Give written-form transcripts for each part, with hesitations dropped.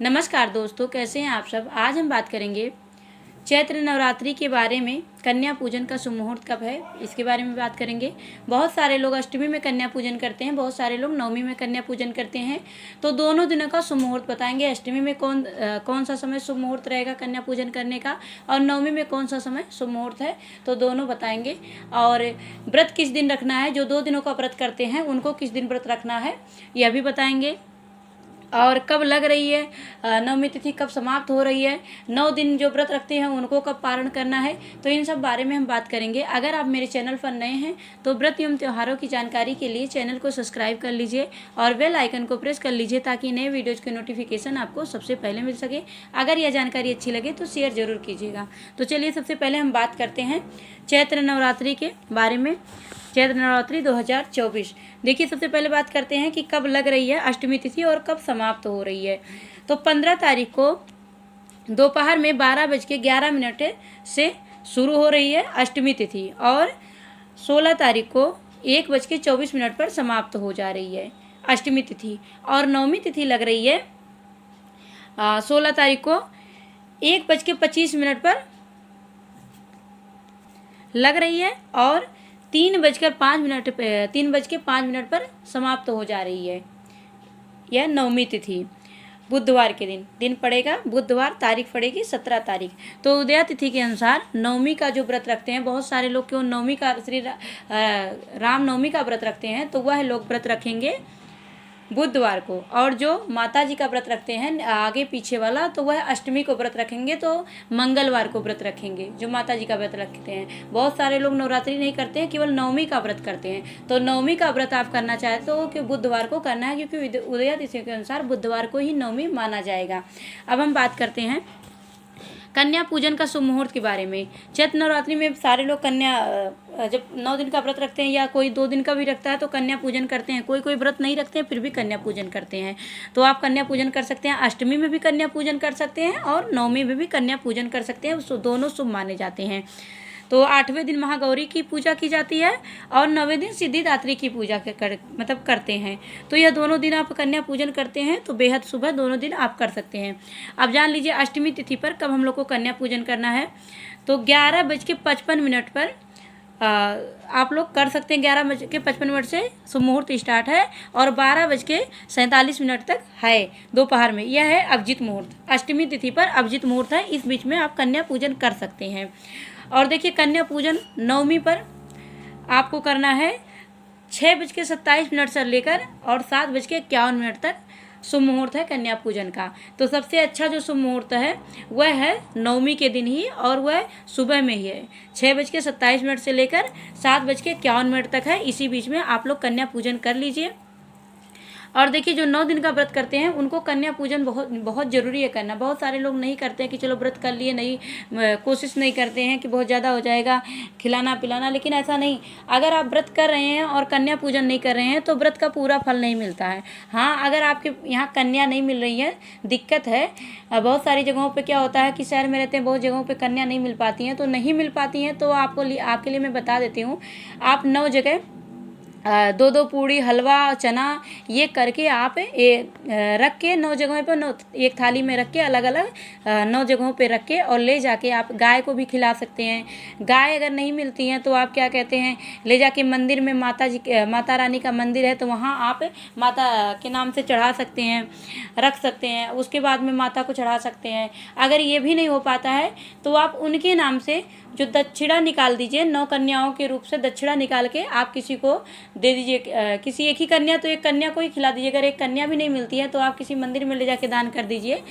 नमस्कार दोस्तों, कैसे हैं आप सब। आज हम बात करेंगे चैत्र नवरात्रि के बारे में। कन्या पूजन का शुभ मुहूर्त कब है, इसके बारे में बात करेंगे। बहुत सारे लोग अष्टमी में कन्या पूजन करते हैं, बहुत सारे लोग नवमी में कन्या पूजन करते हैं। तो दोनों दिनों का शुभ मुहूर्त बताएंगे। अष्टमी में कौन सा समय शुभ मुहूर्त रहेगा कन्या पूजन करने का, और नवमी में कौन सा समय शुभ मुहूर्त है, तो दोनों बताएंगे। और व्रत किस दिन रखना है, जो 2 दिनों का व्रत करते हैं उनको किस दिन व्रत रखना है यह भी बताएंगे। और कब लग रही है नवमी तिथि, कब समाप्त हो रही है, 9 दिन जो व्रत रखते हैं उनको कब पारण करना है, तो इन सब बारे में हम बात करेंगे। अगर आप मेरे चैनल पर नए हैं तो व्रत एवं त्योहारों की जानकारी के लिए चैनल को सब्सक्राइब कर लीजिए और बेल आइकन को प्रेस कर लीजिए ताकि नए वीडियोज़ के नोटिफिकेशन आपको सबसे पहले मिल सके। अगर यह जानकारी अच्छी लगे तो शेयर जरूर कीजिएगा। तो चलिए सबसे पहले हम बात करते हैं चैत्र नवरात्रि के बारे में। चैत्र नवरात्रि 2024। देखिए, सबसे पहले बात करते हैं कि कब लग रही है अष्टमी तिथि और कब समाप्त हो रही है। तो 15 तारीख को दोपहर में 12:11 से शुरू हो रही है अष्टमी तिथि और 16 तारीख को 1:24 पर समाप्त हो जा रही है अष्टमी तिथि। और नवमी तिथि लग रही है 16 तारीख को 1:25 पर लग रही है और 3:05 पर समाप्त हो जा रही है। यह नवमी तिथि बुधवार के दिन पड़ेगा, बुधवार, तारीख पड़ेगी 17 तारीख। तो उदया तिथि के अनुसार नवमी का जो व्रत रखते हैं, बहुत सारे लोग क्यों नवमी का राम नवमी का व्रत रखते हैं, तो वह लोग व्रत रखेंगे बुधवार को। और जो माता जी का व्रत रखते हैं आगे पीछे वाला, तो वह अष्टमी को व्रत रखेंगे, तो मंगलवार को व्रत रखेंगे जो माता जी का व्रत रखते हैं। बहुत सारे लोग नवरात्रि नहीं करते हैं, केवल नवमी का व्रत करते हैं। तो नवमी का व्रत आप करना चाहते हो कि बुधवार को करना है, क्योंकि उदया तिथि के अनुसार बुधवार को ही नवमी माना जाएगा। अब हम बात करते हैं कन्या पूजन का शुभ मुहूर्त के बारे में। चैत्र नवरात्रि में सारे लोग जब 9 दिन का व्रत रखते हैं या कोई 2 दिन का भी रखता है तो कन्या पूजन करते हैं। कोई व्रत नहीं रखते हैं फिर भी कन्या पूजन करते हैं। तो आप कन्या पूजन कर सकते हैं, अष्टमी में भी कन्या पूजन कर सकते हैं और नवमी में भी कन्या पूजन कर सकते हैं। दोनों शुभ माने जाते हैं। तो 8वें दिन महागौरी की पूजा की जाती है और 9वें दिन सिद्धिदात्री की पूजा करते हैं। तो यह दोनों दिन आप कन्या पूजन करते हैं तो बेहद शुभ है, दोनों दिन आप कर सकते हैं। अब जान लीजिए अष्टमी तिथि पर कब हम लोग को कन्या पूजन करना है। तो 11:55 पर आप लोग कर सकते हैं। 11:55 से शुभ मुहूर्त स्टार्ट है और 12:47 तक है दोपहर में। यह है अभिजीत मुहूर्त। अष्टमी तिथि पर अभिजीत मुहूर्त है, इस बीच में आप कन्या पूजन कर सकते हैं। और देखिए, कन्या पूजन नवमी पर आपको करना है 6:27 से लेकर और 7:51 तक शुभ मुहूर्त है कन्या पूजन का। तो सबसे अच्छा जो शुभ मुहूर्त है वह है नवमी के दिन ही, और वह सुबह में ही है। 6:27 से लेकर 7:51 तक है। इसी बीच में आप लोग कन्या पूजन कर लीजिए। और देखिए, जो 9 दिन का व्रत करते हैं उनको कन्या पूजन बहुत ज़रूरी है करना। बहुत सारे लोग नहीं करते हैं कि चलो व्रत कर लिए, नहीं कोशिश नहीं करते हैं कि बहुत ज़्यादा हो जाएगा खिलाना पिलाना, लेकिन ऐसा नहीं। अगर आप व्रत कर रहे हैं और कन्या पूजन नहीं कर रहे हैं तो व्रत का पूरा फल नहीं मिलता है। हाँ, अगर आपके यहाँ कन्या नहीं मिल रही है, दिक्कत है। बहुत सारी जगहों पर क्या होता है कि शहर में रहते हैं, बहुत जगहों पर कन्या नहीं मिल पाती हैं। तो नहीं मिल पाती हैं तो आपके लिए मैं बता देती हूँ। आप 9 जगह 2-2 पूड़ी, हलवा, चना ये करके आप रख के 9 जगहों पर, एक थाली में रख के अलग अलग 9 जगहों पे रख के और ले जाके आप गाय को भी खिला सकते हैं। गाय अगर नहीं मिलती हैं तो आप क्या कहते हैं, ले जाके मंदिर में माता रानी का मंदिर है तो वहाँ आप माता के नाम से चढ़ा सकते हैं, रख सकते हैं। उसके बाद में माता को चढ़ा सकते हैं। अगर ये भी नहीं हो पाता है तो आप उनके नाम से जो दक्षिणा निकाल दीजिए, 9 कन्याओं के रूप से दक्षिणा निकाल के आप किसी को दे दीजिए। किसी एक ही कन्या, तो एक कन्या को ही खिला दीजिए। अगर एक कन्या भी नहीं मिलती है तो आप किसी मंदिर में ले जाके दान कर दीजिए,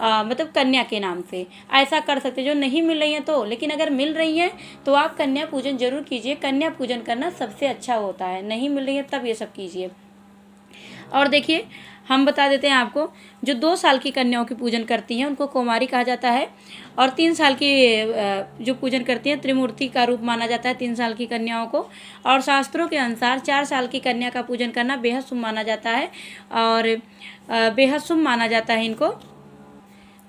कन्या के नाम से। ऐसा कर सकते हैं। जो नहीं मिल रही हैं तो, लेकिन अगर मिल रही हैं तो आप कन्या पूजन जरूर कीजिए। कन्या पूजन करना सबसे अच्छा होता है। नहीं मिल रही है तब ये सब कीजिए। और देखिए, हम बता देते हैं आपको, जो 2 साल की कन्याओं की पूजन करती हैं उनको कौमारी कहा जाता है, और 3 साल की जो पूजन करती हैं त्रिमूर्ति का रूप माना जाता है 3 साल की कन्याओं को। और शास्त्रों के अनुसार 4 साल की कन्या का पूजन करना बेहद शुभ माना जाता है और बेहद शुभ माना जाता है इनको।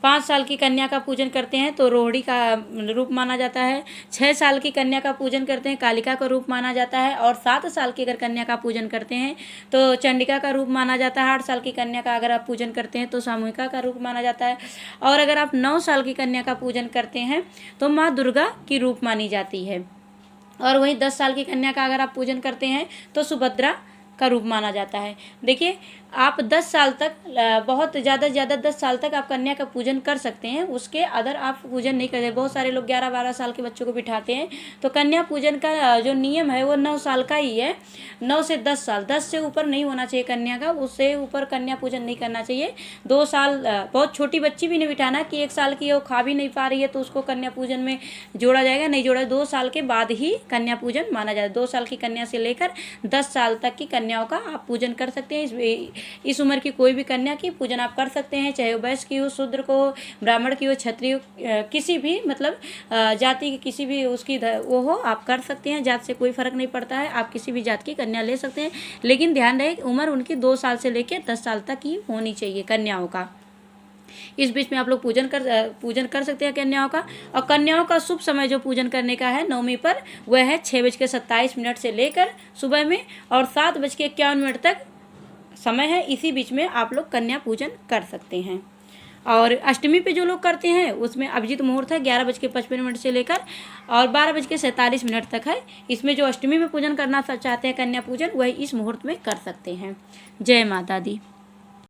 5 साल की कन्या का पूजन करते हैं तो रोहिणी का रूप माना जाता है। 6 साल की कन्या का पूजन करते हैं कालिका का रूप माना जाता है। और 7 साल की अगर कन्या का पूजन करते हैं तो चंडिका का रूप माना जाता है। 8 साल की कन्या का अगर आप पूजन करते हैं तो सामूहिका का रूप माना जाता है। और अगर आप 9 साल की कन्या का पूजन करते हैं तो माँ दुर्गा की रूप मानी जाती है। और वहीं 10 साल की कन्या का अगर आप पूजन करते हैं तो सुभद्रा का रूप माना जाता है। देखिए, आप 10 साल तक बहुत ज़्यादा से ज़्यादा 10 साल तक आप कन्या का पूजन कर सकते हैं, उसके अदर आप पूजन नहीं करते। बहुत सारे लोग 11-12 साल के बच्चों को बिठाते हैं, तो कन्या पूजन का जो नियम है वो 9 साल का ही है। 9 से 10 साल, 10 से ऊपर नहीं होना चाहिए कन्या का, उससे ऊपर कन्या पूजन नहीं करना चाहिए। 2 साल, बहुत छोटी बच्ची भी नहीं बिठाना कि 1 साल की है वो खा भी नहीं पा रही है तो उसको कन्या पूजन में जोड़ा जाएगा, नहीं जोड़ा। 2 साल के बाद ही कन्या पूजन माना जाता है। 2 साल की कन्या से लेकर 10 साल तक की कन्याओं का आप पूजन कर सकते हैं। इस उम्र की कोई भी कन्या की पूजन आप कर सकते हैं, चाहे वो वैश्य की हो, शूद्र को हो, ब्राह्मण की हो, क्षत्रिय, किसी भी मतलब जाति की किसी भी उसकी वो हो, आप कर सकते हैं। जात से कोई फर्क नहीं पड़ता है, आप किसी भी जात की कन्या ले सकते हैं। लेकिन ध्यान रहे उम्र उनकी 2 साल से लेकर 10 साल तक ही होनी चाहिए कन्याओं का। इस बीच में आप लोग पूजन कर सकते हैं कन्याओं का। और कन्याओं का शुभ समय जो पूजन करने का है नवमी पर, वह है 6:27 से लेकर सुबह में और 7:51 तक समय है। इसी बीच में आप लोग कन्या पूजन कर सकते हैं। और अष्टमी पे जो लोग करते हैं उसमें अभिजीत मुहूर्त है 11:55 से लेकर और 12:47 तक है। इसमें जो अष्टमी में पूजन करना चाहते हैं कन्या पूजन, वह इस मुहूर्त में कर सकते हैं। जय माता दी।